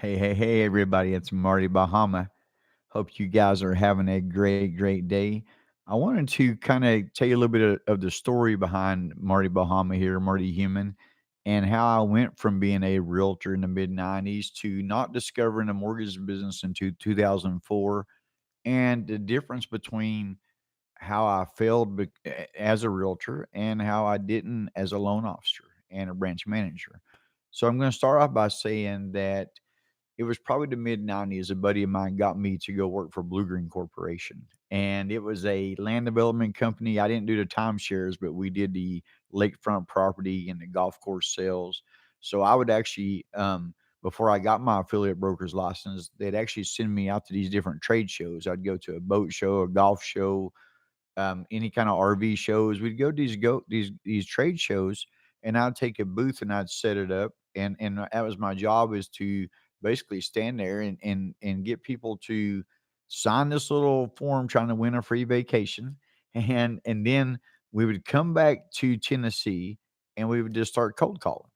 Hey, everybody. It's Marty Bahama. Hope you guys are having a great day. I wanted to kind of tell you a little bit of the story behind Marty Bahama here, Marty Human, and how I went from being a realtor in the mid 90s to not discovering the mortgage business into 2004, and the difference between how I failed as a realtor and how I didn't as a loan officer and a branch manager. So I'm going to start off by saying that it was probably the mid 90s. A buddy of mine got me to go work for Blue Green Corporation. And it was a land development company. I didn't do the timeshares, but we did the lakefront property and the golf course sales. So I would actually, before I got my affiliate broker's license, they'd actually send me out to these different trade shows. I'd go to a boat show, a golf show, any kind of RV shows. We'd go these trade shows, and I'd take a booth and I'd set it up, and that was my job, is to basically stand there and get people to sign this little form trying to win a free vacation, and then we would come back to Tennessee and we would just start cold calling.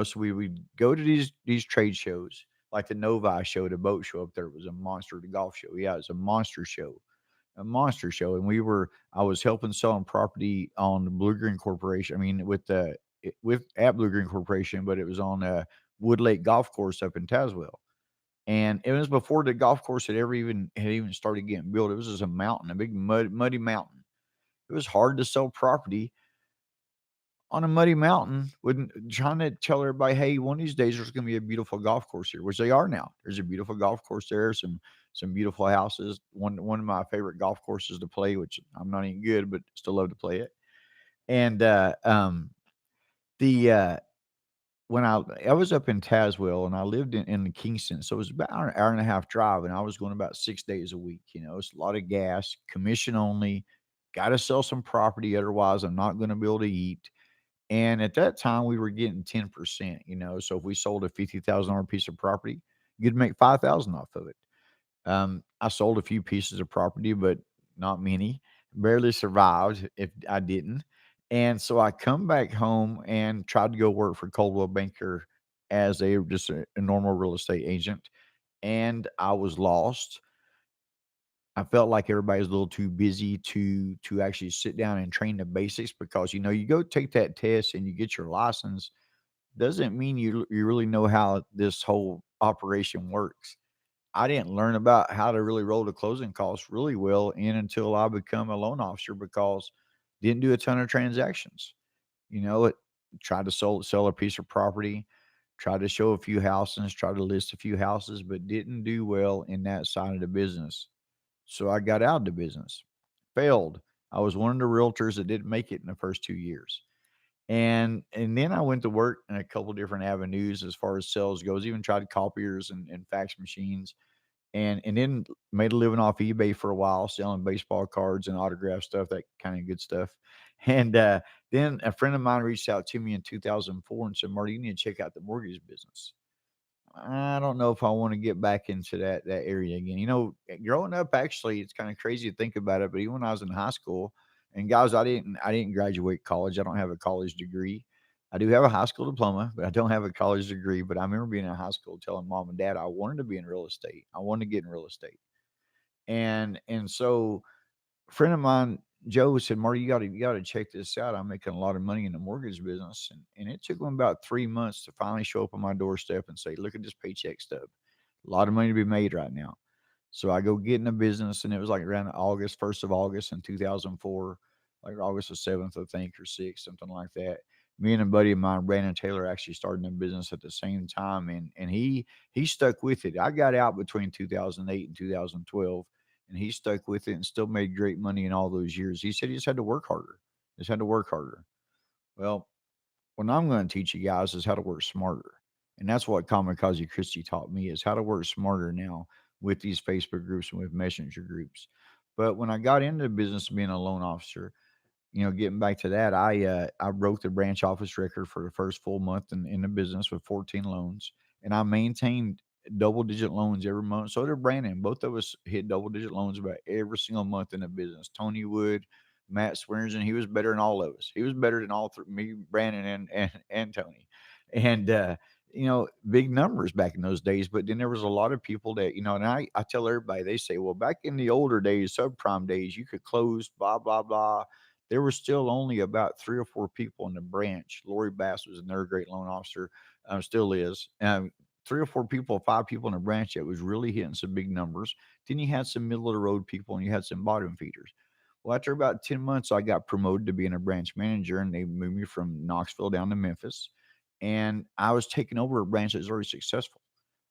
So we would go to these trade shows like the Novi show, the boat show up there was a monster. The golf show, yeah, it was a monster show, and I was helping selling property on the Blue Green Corporation. I mean, with at Blue Green Corporation, but it was on Wood Lake Golf Course up in Tazewell, and it was before the golf course had even started getting built. It was just a mountain, a big muddy mountain. It was hard to sell property on a muddy mountain with trying to tell everybody, hey, one of these days there's going to be a beautiful golf course here, which they are now. There's a beautiful golf course there, some beautiful houses. One of my favorite golf courses to play, which I'm not even good, but still love to play it. And the when I was up in Tazewell and I lived in Kingston, so it was about an hour and a half drive, and I was going about 6 days a week. It's a lot of gas, commission only. Got to sell some property, otherwise I'm not going to be able to eat. And at that time, we were getting 10%. So if we sold a $50,000 piece of property, you'd make 5,000 off of it. I sold a few pieces of property, but not many. Barely survived if I didn't. And so I come back home and tried to go work for Coldwell Banker as just a normal real estate agent. And I was lost. I felt like everybody was a little too busy to actually sit down and train the basics, because you go take that test and you get your license, doesn't mean you really know how this whole operation works. I didn't learn about how to really roll the closing costs really well until I become a loan officer, because didn't do a ton of transactions. It tried to sell a piece of property, tried to show a few houses, tried to list a few houses, but didn't do well in that side of the business. So I got out of the business, failed. I was one of the realtors that didn't make it in the first 2 years. And then I went to work in a couple different avenues as far as sales goes, even tried copiers and fax machines, and then made a living off eBay for a while, selling baseball cards and autograph stuff, that kind of good stuff. And then a friend of mine reached out to me in 2004 and said, Marty, you need to check out the mortgage business. I don't know if I want to get back into that area again. Growing up, actually, it's kind of crazy to think about it. But even when I was in high school, and guys, I didn't graduate college. I don't have a college degree. I do have a high school diploma, but I don't have a college degree. But I remember being in high school telling mom and dad I wanted to be in real estate. I wanted to get in real estate, and so a friend of mine, Joe, said, Marty, you gotta check this out. I'm making a lot of money in the mortgage business. And it took him about 3 months to finally show up on my doorstep and say, look at this paycheck stub. A lot of money to be made right now. So I go get in the business, and it was like around August, 1st of August in 2004, like August the 7th, I think, or 6th, something like that. Me and a buddy of mine, Brandon Taylor, actually started in business at the same time, and he stuck with it. I got out between 2008 and 2012, and he stuck with it and still made great money in all those years. He said he just had to work harder. Just had to work harder. Well, what I'm going to teach you guys is how to work smarter. And that's what Kamikaze Christie taught me, is how to work smarter now with these Facebook groups and with messenger groups. But when I got into the business of being a loan officer, getting back to that, I broke the branch office record for the first full month in the business with 14 loans, and I maintained double digit loans every month. So did Brandon. Both of us hit double digit loans about every single month in the business. Tony Wood, Matt Swearingen, he was better than all of us. He was better than all three, me, Brandon, and Tony. And big numbers back in those days. But then there was a lot of people that, and I tell everybody, they say, well, back in the older days, subprime days, you could close, blah, blah, blah. There were still only about three or four people in the branch. Lori Bass was another great loan officer, still is. Three or four people, five people in the branch that was really hitting some big numbers. Then you had some middle of the road people and you had some bottom feeders. Well, after about 10 months, I got promoted to being a branch manager, and they moved me from Knoxville down to Memphis. And I was taking over a branch that was already successful.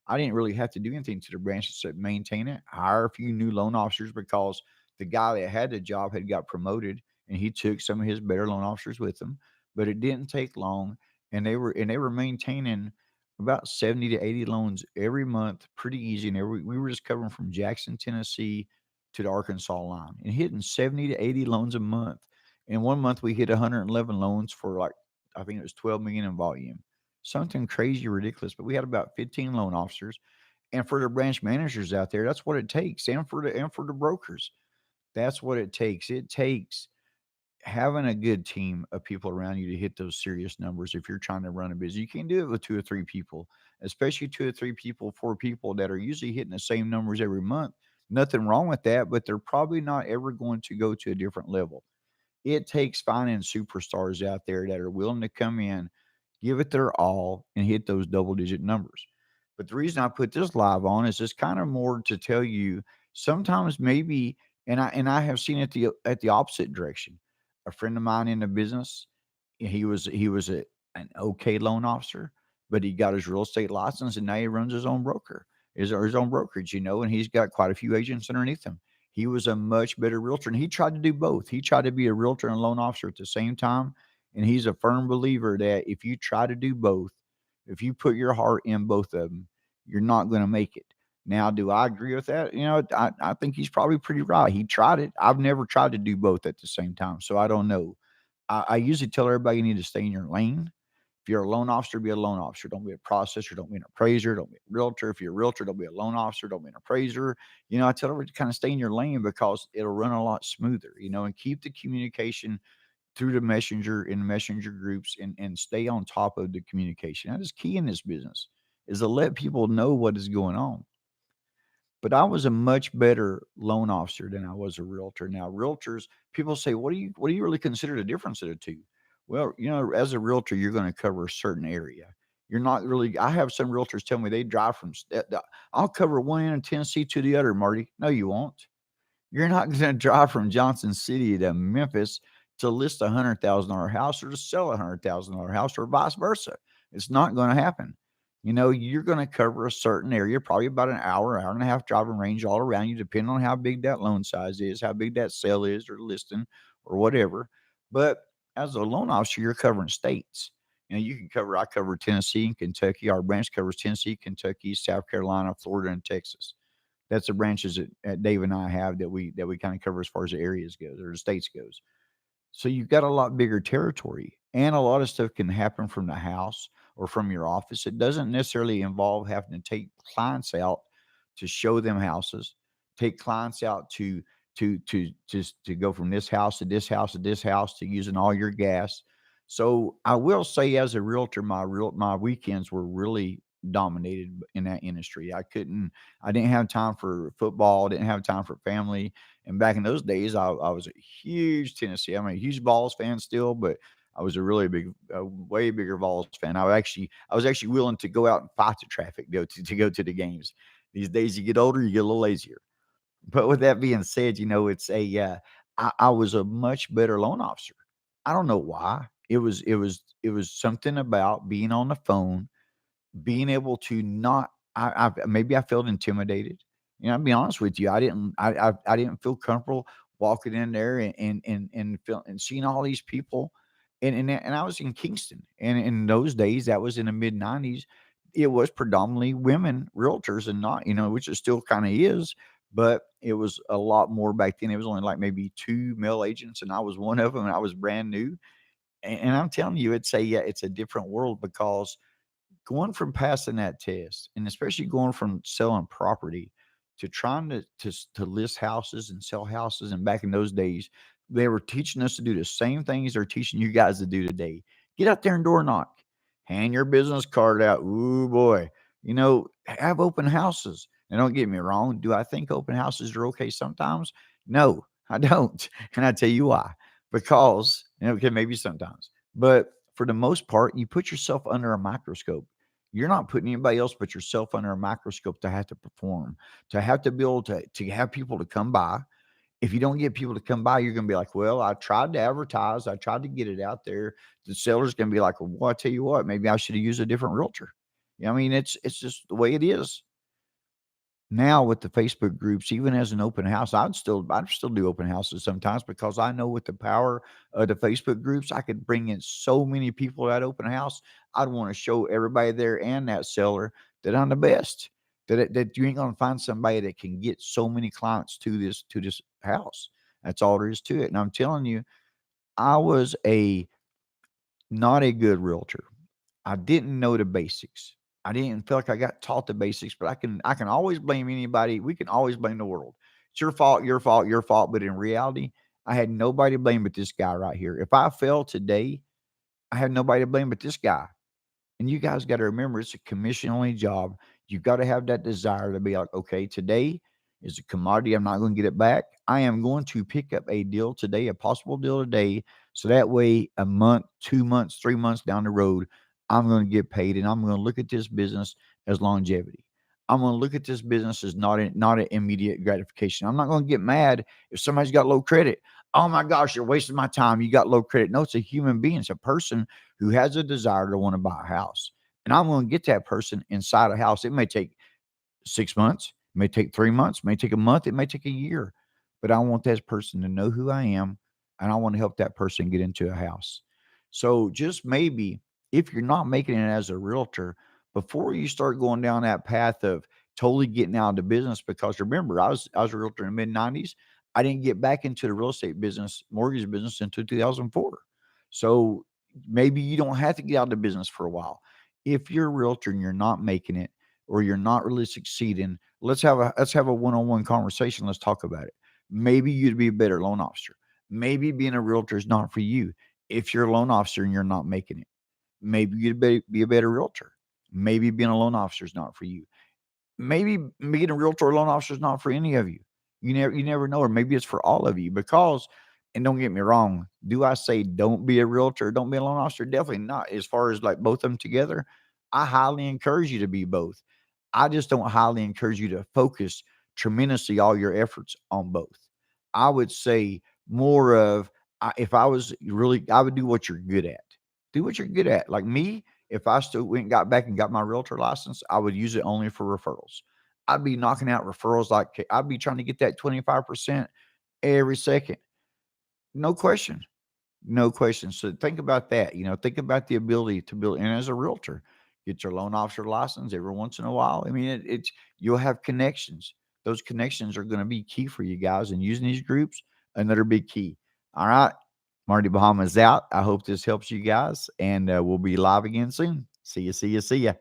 I didn't really have to do anything to the branch except maintain it, hire a few new loan officers because the guy that had the job had got promoted and he took some of his better loan officers with him. But it didn't take long, and they were maintaining about 70 to 80 loans every month, pretty easy. And we were just covering from Jackson, Tennessee to the Arkansas line and hitting 70 to 80 loans a month. And one month we hit 111 loans for like I think it was 12 million in volume, something crazy ridiculous. But we had about 15 loan officers, and for the branch managers out there, that's what it takes, and for the brokers, that's what it takes. It takes having a good team of people around you to hit those serious numbers. If you're trying to run a business, you can do it with two or three people, especially two or three people, four people that are usually hitting the same numbers every month. Nothing wrong with that, but they're probably not ever going to go to a different level. It takes finding superstars out there that are willing to come in, give it their all, and hit those double digit numbers. But the reason I put this live on is just kind of more to tell you sometimes maybe, and I have seen it at the opposite direction. A friend of mine in the business, he was an okay loan officer, but he got his real estate license and now he runs his own his own brokerage, and he's got quite a few agents underneath him. He was a much better realtor, and he tried to do both. He tried to be a realtor and loan officer at the same time, and he's a firm believer that if you try to do both, if you put your heart in both of them, you're not going to make it. Now, do I agree with that? I think he's probably pretty right. He tried it. I've never tried to do both at the same time, so I don't know. I usually tell everybody you need to stay in your lane. If you're a loan officer, be a loan officer. Don't be a processor. Don't be an appraiser. Don't be a realtor. If you're a realtor, don't be a loan officer. Don't be an appraiser. I tell everybody to kind of stay in your lane because it'll run a lot smoother, and keep the communication through the messenger in messenger groups, and stay on top of the communication. That is key in this business, is to let people know what is going on. But I was a much better loan officer than I was a realtor. Now, realtors, people say, what do you really consider the difference of the two? Well, as a realtor, you're going to cover a certain area. You're not really. I have some realtors tell me they drive from. I'll cover one end of Tennessee to the other, Marty. No, you won't. You're not going to drive from Johnson City to Memphis to list $100,000 house or to sell $100,000 house or vice versa. It's not going to happen. You're going to cover a certain area, probably about an hour and a half driving range all around you, depending on how big that loan size is, how big that sale is or listing or whatever. But as a loan officer, you're covering states. I cover Tennessee and Kentucky. Our branch covers Tennessee, Kentucky, South Carolina, Florida, and Texas. That's the branches that Dave and I have that we kind of cover as far as the areas goes or the states goes. So you've got a lot bigger territory, and a lot of stuff can happen from the house or from your office. It doesn't necessarily involve having to take clients out to show them houses, take clients out to just to go from this house to this house to this house to using all your gas. So I will say, as a realtor, my weekends were really dominated in that industry. I didn't have time for football, didn't have time for family. And back in those days, I was a huge Tennessee. I'm a huge Vols fan still, but I was a really big, way bigger Vols fan. I was actually willing to go out and fight the traffic to go to the games. These days, you get older, you get a little lazier. But with that being said, I was a much better loan officer. I don't know why. It was something about being on the phone, being able to not. Maybe I felt intimidated. I'll be honest with you. I didn't feel comfortable walking in there and seeing all these people, and I was in Kingston, and in those days, that was in the mid-90s. It was predominantly women realtors, and not, which it still kind of is, but it was a lot more back then. It was only like maybe two male agents, and I was one of them, and I was brand new. And I'm telling you, it's a different world because going from passing that test, and especially going from selling property to trying to list houses and sell houses, and back in those days, they were teaching us to do the same things they're teaching you guys to do today. Get out there and door knock. Hand your business card out. Ooh, boy. Have open houses. And don't get me wrong. Do I think open houses are okay sometimes? No, I don't. And I tell you why. Because, okay, maybe sometimes. But for the most part, you put yourself under a microscope. You're not putting anybody else but yourself under a microscope to have to perform, to have to be able to have people to come by. If you don't get people to come by, you're going to be like, well, I tried to advertise. I tried to get it out there. The seller's going to be like, well, I tell you what, maybe I should have used a different realtor. I mean, it's just the way it is. Now with the Facebook groups, even as an open house, I'd still do open houses sometimes because I know with the power of the Facebook groups, I could bring in so many people at open house. I'd want to show everybody there and that seller that I'm the best. That you ain't gonna find somebody that can get so many clients to this house. That's all there is to it. And I'm telling you, I was a not a good realtor. I didn't know the basics. I didn't feel like I got taught the basics, but I can always blame anybody. We can always blame the world. It's your fault, your fault, your fault. But in reality, I had nobody to blame but this guy right here. If I fell today, I had nobody to blame but this guy. And you guys got to remember it's a commission only job. You got to have that desire to be like, okay, today is a commodity. I'm not going to get it back. I am going to pick up a deal today, a possible deal today. So that way, a month, 2 months, 3 months down the road, I'm going to get paid. And I'm going to look at this business as longevity. I'm going to look at this business as not an immediate gratification. I'm not going to get mad if somebody's got low credit. Oh my gosh, you're wasting my time. You got low credit. No, it's a human being. It's a person who has a desire to want to buy a house. And I'm going to get that person inside a house. It may take 6 months, it may take 3 months, it may take a month, it may take a year. But I want that person to know who I am and I want to help that person get into a house. So just maybe if you're not making it as a realtor, before you start going down that path of totally getting out of the business, because remember, I was a realtor in the mid 90s. I didn't get back into the real estate business, mortgage business until 2004. So maybe you don't have to get out of the business for a while. If you're a realtor and you're not making it or you're not really succeeding, let's have a one-on-one conversation. Let's talk about it. Maybe you'd be a better loan officer. Maybe being a realtor is not for you. If you're a loan officer and you're not making it, maybe you'd be a better realtor. Maybe being a loan officer is not for you. Maybe being a realtor or loan officer is not for any of you. You never know, or maybe it's for all of you. Because, and don't get me wrong, do I say don't be a realtor, don't be a loan officer? Definitely not. As far as like both of them together, I highly encourage you to be both. I just don't highly encourage you to focus tremendously all your efforts on both. I would say more of if I was really, I would do what you're good at. Do what you're good at. Like me, if I still went and got back and got my realtor license, I would use it only for referrals. I'd be knocking out referrals like I'd be trying to get that 25% every second. No question. No question. So think about that. Think about the ability to build. And as a realtor, get your loan officer license every once in a while. I mean, it's you'll have connections. Those connections are going to be key for you guys. And using these groups, another big key. All right. Marty Bahama is out. I hope this helps you guys. And we'll be live again soon. See you. See you. See you.